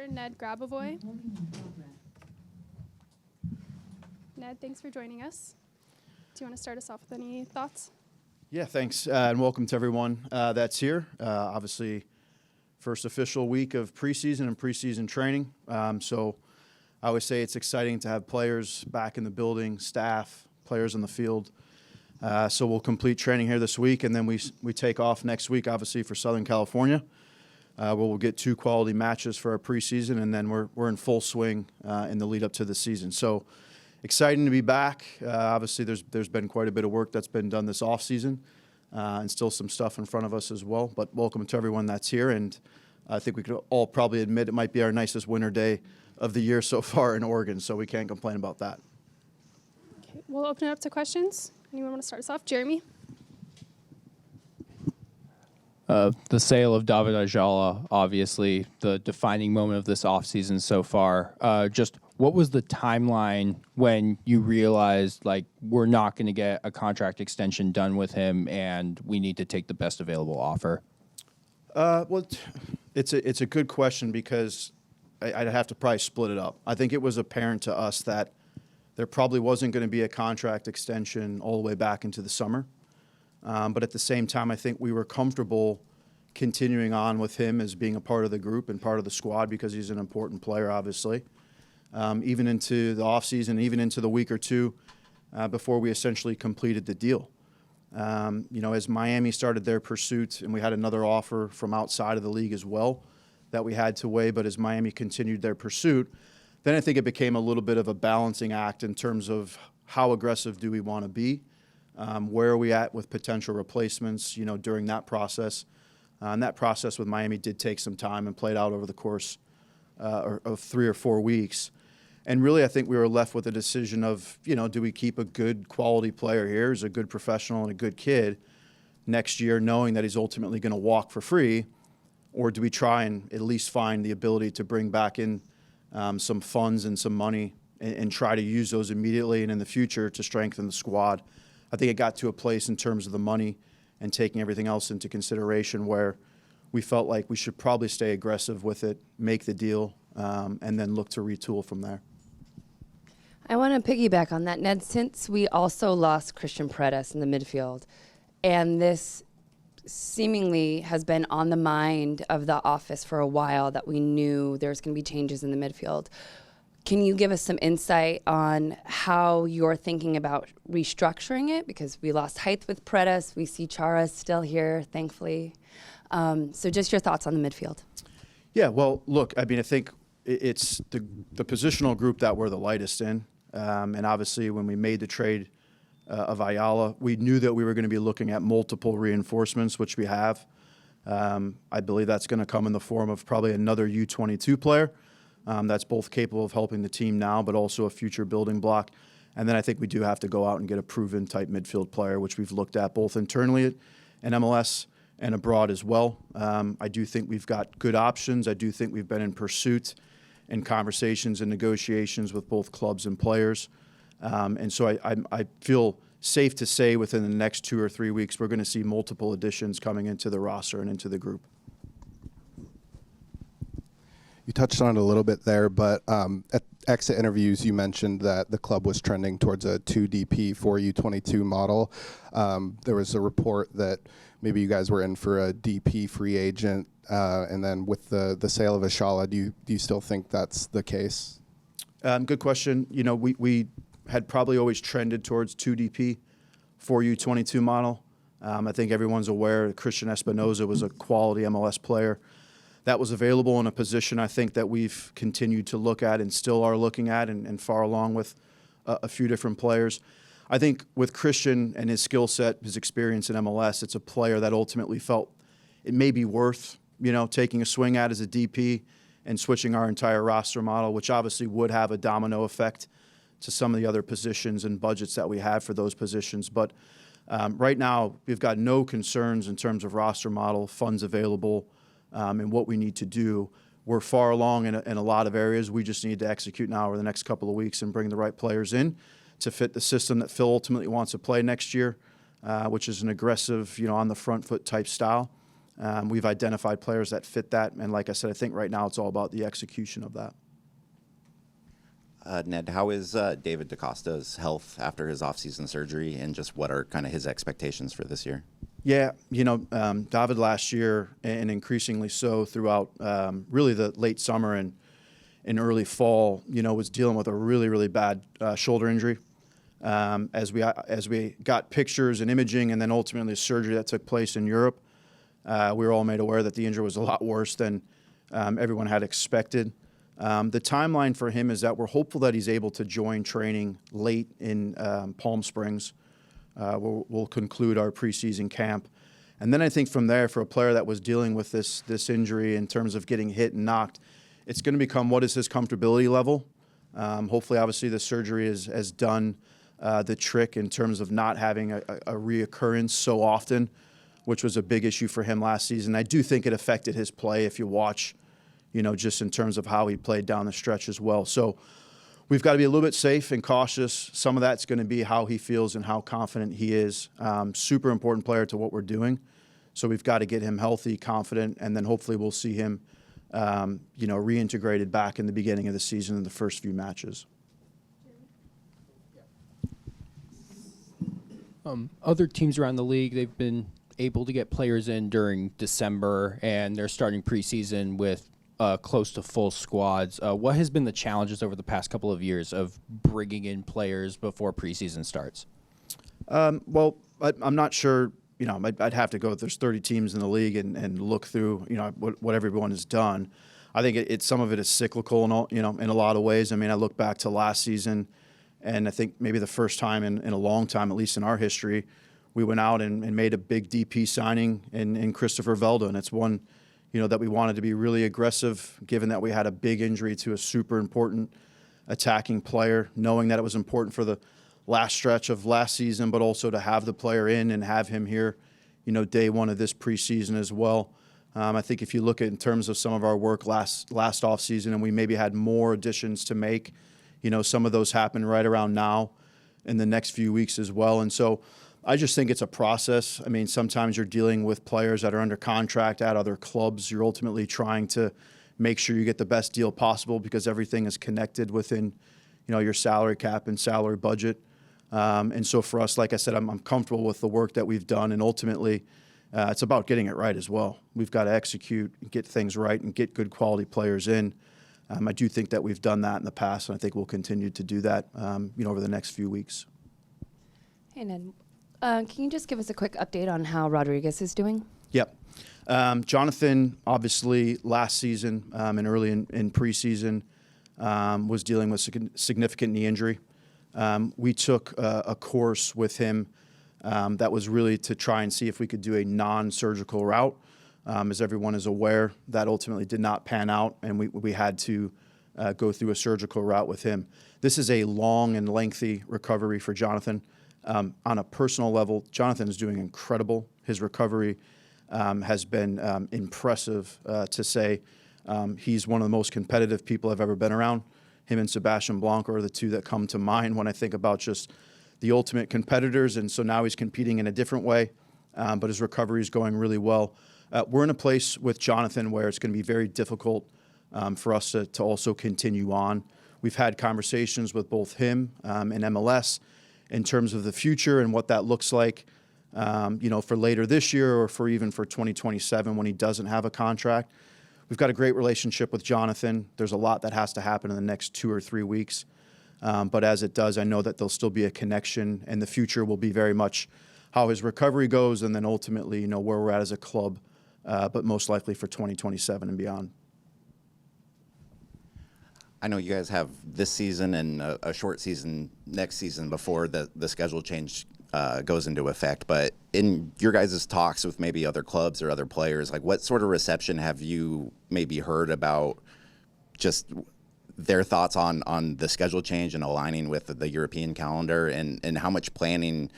center, Ned Grabavoy. Ned, thanks for joining us. Do you want to start us off with any thoughts? Yeah, thanks, and welcome to everyone that's here. Obviously, first official week of preseason and preseason training. So I always say it's exciting to have players back in the building, staff, players on the field. So we'll complete training here this week, and then we take off next week, obviously, for Southern California. Where we'll get 2 quality matches for our preseason, and then we're in full swing in the lead up to the season. So exciting to be back. Obviously, there's been quite a bit of work that's been done this off season, and still some stuff in front of us as well. But welcome to everyone that's here, and I think we could all probably admit it might be our nicest winter day of the year so far in Oregon, so we can't complain about that. Okay, we'll open it up to questions. Anyone want to start us off? Jeremy? The sale of David Ayala, obviously the defining moment of this offseason so far. Just what was the timeline when you realized, like, we're not going to get a contract extension done with him and we need to take the best available offer? Well, it's a good question because I'd have to probably split it up. I think it was apparent to us that there probably wasn't going to be a contract extension all the way back into the summer. But at the same time, I think we were comfortable continuing on with him as being a part of the group and part of the squad because he's an important player, obviously, even into the offseason, even into the week or two before we essentially completed the deal. As Miami started their pursuit, and we had another offer from outside of the league as well that we had to weigh, but as Miami continued their pursuit, then I think it became a little bit of a balancing act in terms of how aggressive do we want to be. Where are we at with potential replacements, during that process? And that process with Miami did take some time and played out over the course of 3 or 4 weeks. And really, I think we were left with a decision of, do we keep a good quality player here, who's a good professional and a good kid next year, knowing that he's ultimately going to walk for free, or do we try and at least find the ability to bring back in some funds and some money and try to use those immediately and in the future to strengthen the squad? I think it got to a place in terms of the money and taking everything else into consideration where we felt like we should probably stay aggressive with it, make the deal, and then look to retool from there. I want to piggyback on that, Ned, since we also lost Christian Paredes in the midfield, and this seemingly has been on the mind of the office for a while that we knew there's going to be changes in the midfield. Can you give us some insight on how you're thinking about restructuring it? Because we lost height with Paredes. We see Chara's still here, thankfully. So just your thoughts on the midfield. Yeah, well, look, I think it's the positional group that we're the lightest in. And obviously, when we made the trade of Ayala, we knew that we were going to be looking at multiple reinforcements, which we have. I believe that's going to come in the form of probably another U22 player. That's both capable of helping the team now, but also a future building block. And then I think we do have to go out and get a proven type midfield player, which we've looked at both internally in MLS and abroad as well. I do think we've got good options. I do think we've been in pursuit and conversations and negotiations with both clubs and players. And so I feel safe to say within the next 2 or 3 weeks, we're going to see multiple additions coming into the roster and into the group. You touched on it a little bit there, but at exit interviews, you mentioned that the club was trending towards a 2DP 4U22 model. There was a report that maybe you guys were in for a DP free agent, and then with the sale of Ayala, do you still think that's the case? Good question. We had probably always trended towards 2DP 4U22 model. I think everyone's aware that Christian Espinoza was a quality MLS player that was available in a position I think that we've continued to look at and still are looking at and far along with a few different players. I think with Christian and his skill set, his experience in MLS, it's a player that ultimately felt it may be worth, taking a swing at as a DP and switching our entire roster model, which obviously would have a domino effect to some of the other positions and budgets that we have for those positions. But right now, we've got no concerns in terms of roster model, funds available, and what we need to do. We're far along in a lot of areas. We just need to execute now over the next couple of weeks and bring the right players in to fit the system that Phil ultimately wants to play next year, which is an aggressive, on the front foot type style. We've identified players that fit that, and like I said, I think right now it's all about the execution of that. Ned, how is David DaCosta's health after his offseason surgery, and just what are kind of his expectations for this year? Yeah, David last year, and increasingly so throughout really the late summer and early fall, was dealing with a really, really bad shoulder injury. As we got pictures and imaging and then ultimately surgery that took place in Europe, we were all made aware that the injury was a lot worse than everyone had expected. The timeline for him is that we're hopeful that he's able to join training late in Palm Springs. We'll conclude our preseason camp. And then I think from there, for a player that was dealing with this injury in terms of getting hit and knocked, it's going to become what is his comfortability level. Hopefully, obviously, the surgery has done the trick in terms of not having a reoccurrence so often, which was a big issue for him last season. I do think it affected his play if you watch, just in terms of how he played down the stretch as well. So we've got to be a little bit safe and cautious. Some of that's going to be how he feels and how confident he is. Super important player to what we're doing. So we've got to get him healthy, confident, and then hopefully we'll see him, reintegrated back in the beginning of the season in the first few matches. Other teams around the league, they've been able to get players in during December, and they're starting preseason with close to full squads. What has been the challenges over the past couple of years of bringing in players before preseason starts? Well, I'm not sure. I'd have to go. There's 30 teams in the league and look through, what everyone has done. I think some of it is cyclical in a lot of ways. I mean, I look back to last season, and I think maybe the first time in a long time, at least in our history, we went out and made a big DP signing in Christopher Velda, and it's one, that we wanted to be really aggressive, given that we had a big injury to a super important attacking player, knowing that it was important for the last stretch of last season, but also to have the player in and have him here, day one of this preseason as well. I think if you look at in terms of some of our work last offseason, and we maybe had more additions to make, some of those happen right around now in the next few weeks as well. And so I just think it's a process. I mean, sometimes you're dealing with players that are under contract at other clubs. You're ultimately trying to make sure you get the best deal possible because everything is connected within, your salary cap and salary budget. And so for us, like I said, I'm comfortable with the work that we've done, and ultimately it's about getting it right as well. We've got to execute and get things right and get good quality players in. I do think that we've done that in the past, and I think we'll continue to do that, over the next few weeks. Hey, Ned, can you just give us a quick update on how Rodriguez is doing? Yep. Jonathan, obviously, last season and early in preseason was dealing with significant knee injury. We took a course with him that was really to try and see if we could do a non-surgical route. As everyone is aware, that ultimately did not pan out, and we had to go through a surgical route with him. This is a long and lengthy recovery for Jonathan. On a personal level, Jonathan is doing incredible. His recovery has been impressive, to say. He's one of the most competitive people I've ever been around. Him and Sebastian Blanco are the two that come to mind when I think about just the ultimate competitors, and so now he's competing in a different way, but his recovery is going really well. We're in a place with Jonathan where it's going to be very difficult for us to also continue on. We've had conversations with both him and MLS in terms of the future and what that looks like, for later this year or for even for 2027 when he doesn't have a contract. We've got a great relationship with Jonathan. There's a lot that has to happen in the next 2 or 3 weeks. But as it does, I know that there'll still be a connection, and the future will be very much how his recovery goes and then ultimately, where we're at as a club, but most likely for 2027 and beyond. I know you guys have this season and a short season next season before the schedule change goes into effect. But in your guys' talks with maybe other clubs or other players, like what sort of reception have you maybe heard about just their thoughts on the schedule change and aligning with the European calendar, and how much planning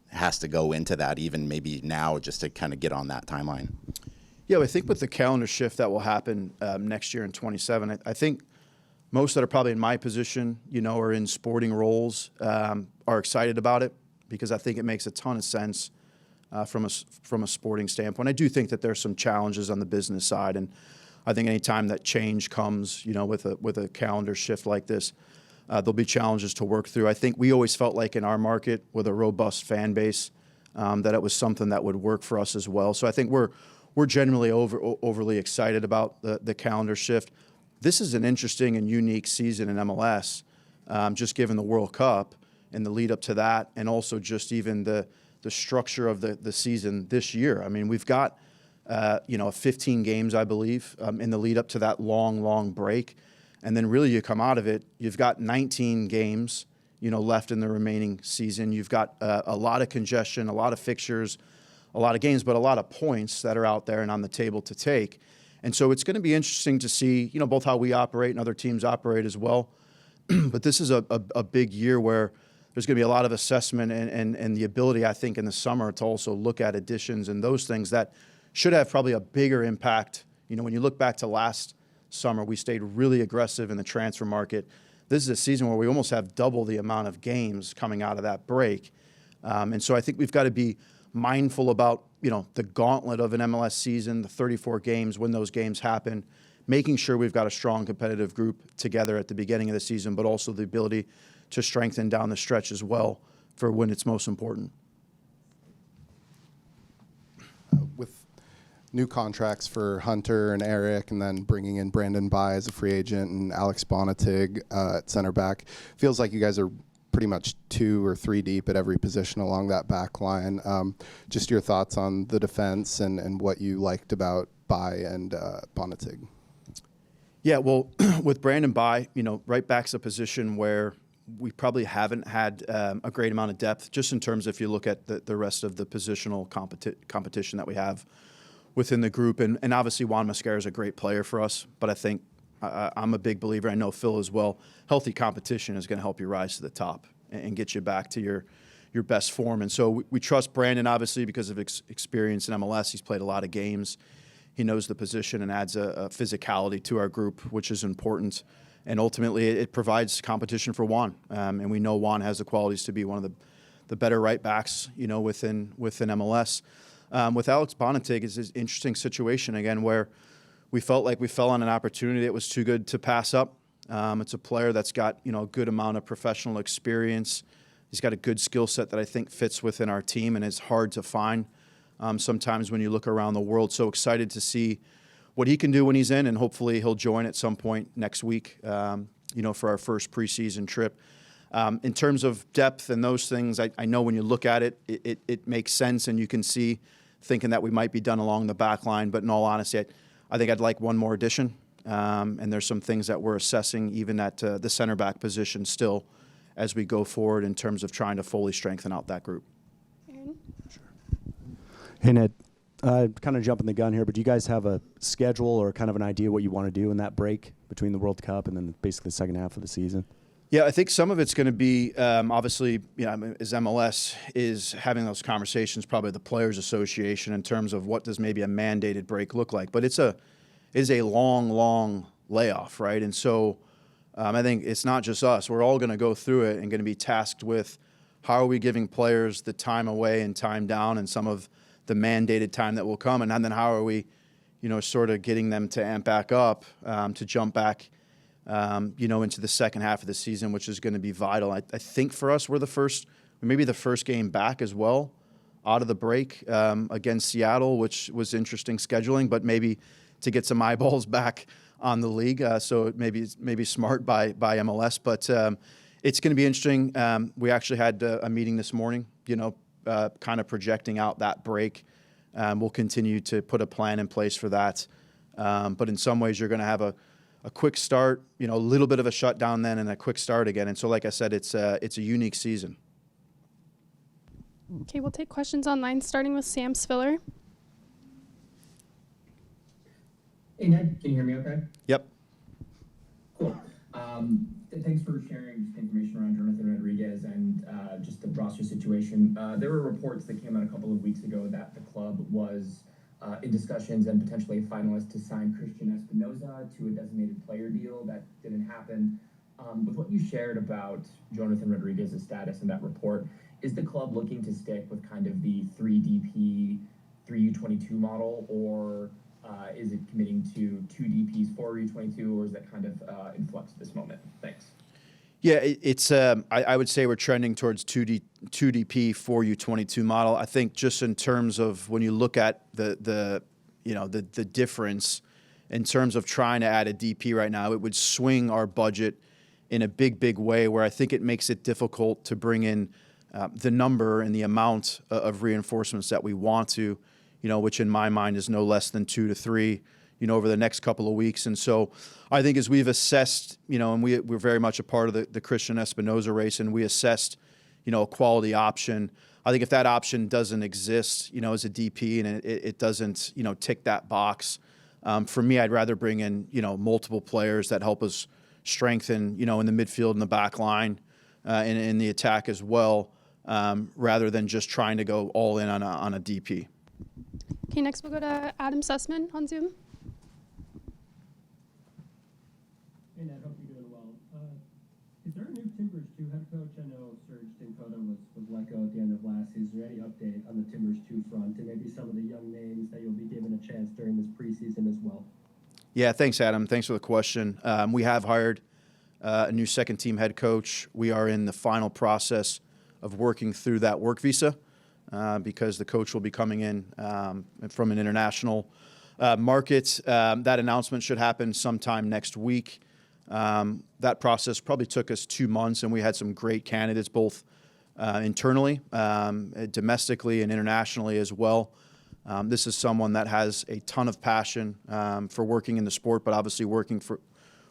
has to go into that even maybe now just to kind of get on that timeline? Yeah, I think with the calendar shift that will happen next year in 27, I think most that are probably in my position, or in sporting roles, are excited about it because I think it makes a ton of sense from a sporting standpoint. I do think that there's some challenges on the business side, and I think anytime that change comes, with a calendar shift like this, there'll be challenges to work through. I think we always felt like in our market with a robust fan base that it was something that would work for us as well. So I think we're generally overly excited about the calendar shift. This is an interesting and unique season in MLS, just given the World Cup and the lead up to that, and also just even the structure of the season this year. I mean, we've got 15 games, I believe, in the lead up to that long break. And then really you come out of it, you've got 19 games, left in the remaining season. You've got a lot of congestion, a lot of fixtures, a lot of games, but a lot of points that are out there and on the table to take. And so it's going to be interesting to see, both how we operate and other teams operate as well. But this is a big year where there's going to be a lot of assessment and the ability, I think, in the summer to also look at additions and those things that should have probably a bigger impact. When you look back to last summer, we stayed really aggressive in the transfer market. This is a season where we almost have double the amount of games coming out of that break. And so I think we've got to be mindful about, the gauntlet of an MLS season, the 34 games, when those games happen, making sure we've got a strong competitive group together at the beginning of the season, but also the ability to strengthen down the stretch as well for when it's most important. With new contracts for Hunter and Eric, and then bringing in Brandon Bai as a free agent and Alex Bonatig at center back, feels like you guys are pretty much 2 or 3 deep at every position along that back line. Just your thoughts on the defense and what you liked about Bai and Bonatig. Yeah, well, with Brandon Bai, right back's a position where we probably haven't had a great amount of depth, just in terms if you look at the rest of the positional competition that we have within the group. And obviously Juan Mosquera is a great player for us, but I think I'm a big believer, I know Phil as well, healthy competition is going to help you rise to the top and get you back to your best form. And so we trust Brandon, obviously, because of experience in MLS. He's played a lot of games. He knows the position and adds a physicality to our group, which is important. And ultimately, it provides competition for Juan. And we know Juan has the qualities to be one of the better right backs, within MLS. With Alex Bonatig, it's an interesting situation, again, where we felt like we fell on an opportunity that was too good to pass up. It's a player that's got, a good amount of professional experience. He's got a good skill set that I think fits within our team and is hard to find sometimes when you look around the world. So excited to see what he can do when he's in, and hopefully he'll join at some point next week, for our first preseason trip. In terms of depth and those things, I know when you look at it, it makes sense, and you can see thinking that we might be done along the back line. But in all honesty, I think I'd like one more addition. And there's some things that we're assessing even at the center back position still as we go forward in terms of trying to fully strengthen out that group. Aaron? Hey, Ned. Kind of jumping the gun here, but do you guys have a schedule or kind of an idea what you want to do in that break between the World Cup and then basically the second half of the season? Yeah, I think some of it's going to be, obviously, as MLS is having those conversations, probably the Players Association, in terms of what does maybe a mandated break look like. But it is a long layoff, right? And so I think it's not just us. We're all going to go through it and going to be tasked with how are we giving players the time away and time down and some of the mandated time that will come, and then how are we, sort of getting them to amp back up, to jump back, into the second half of the season, which is going to be vital. I think for us, we're maybe the first game back as well out of the break against Seattle, which was interesting scheduling, but maybe to get some eyeballs back on the league. So it maybe smart by MLS, but it's going to be interesting. We actually had a meeting this morning, kind of projecting out that break. We'll continue to put a plan in place for that. But in some ways, you're going to have a quick start, a little bit of a shutdown then, and a quick start again. And so, like I said, it's a unique season. Okay, we'll take questions online, starting with Sam Spiller. Hey, Ned, can you hear me okay? Yep. Cool. Thanks for sharing information around Jonathan Rodriguez and just the roster situation. There were reports that came out a couple of weeks ago that the club was in discussions and potentially a finalist to sign Christian Espinoza to a designated player deal. That didn't happen. With what you shared about Jonathan Rodriguez's status in that report, is the club looking to stick with kind of the 3DP, 3U22 model, or is it committing to 2 DPs, 4U22, or is that kind of in flux at this moment? Thanks. Yeah, it's. I would say we're trending towards 2DP 4U22 model. I think just in terms of when you look at the difference in terms of trying to add a DP right now, it would swing our budget in a big way. Where I think it makes it difficult to bring in the number and the amount of reinforcements that we want to, which in my mind is no less than 2 to 3. Over the next couple of weeks. And so I think as we've assessed, and we're very much a part of the Christian Espinoza race, and we assessed, a quality option. I think if that option doesn't exist, as a DP and it doesn't, tick that box, for me, I'd rather bring in, multiple players that help us strengthen, in the midfield and the back line and in the attack as well, rather than just trying to go all in on a DP. Okay, next we'll go to Adam Sussman on Zoom. Hey, Ned, hope you're doing well. Is there a new Timbers 2 head coach? I know Serge Tinkoda was let go at the end of last season. Is there any update on the Timbers 2 front and maybe some of the young names that you'll be given a chance during this preseason as well? Yeah, thanks, Adam. Thanks for the question. We have hired a new second-team head coach. We are in the final process of working through that work visa because the coach will be coming in from an international market. That announcement should happen sometime next week. That process probably took us 2 months, and we had some great candidates, both internally, domestically, and internationally as well. This is someone that has a ton of passion for working in the sport, but obviously working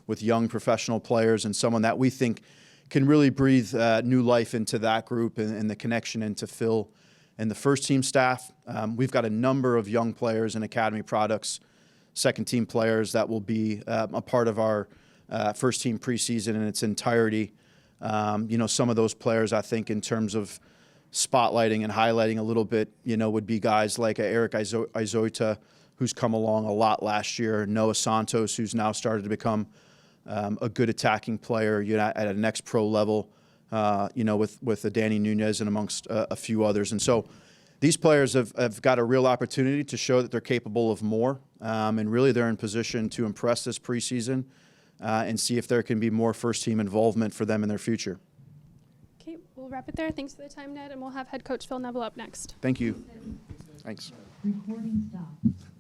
with young professional players, and someone that we think can really breathe new life into that group and the connection into Phil and the first-team staff. We've got a number of young players and academy products, second-team players that will be a part of our first-team preseason in its entirety. Some of those players, I think, in terms of spotlighting and highlighting a little bit, would be guys like Eric Izoita, who's come along a lot last year, Noah Santos, who's now started to become a good attacking player at a next pro level, with Danny Nunez and amongst a few others. And so these players have got a real opportunity to show that they're capable of more, and really they're in position to impress this preseason and see if there can be more first-team involvement for them in their future. Okay, we'll wrap it there. Thanks for the time, Ned, and we'll have head coach Phil Neville up next. Thank you. Thanks. Recording stopped.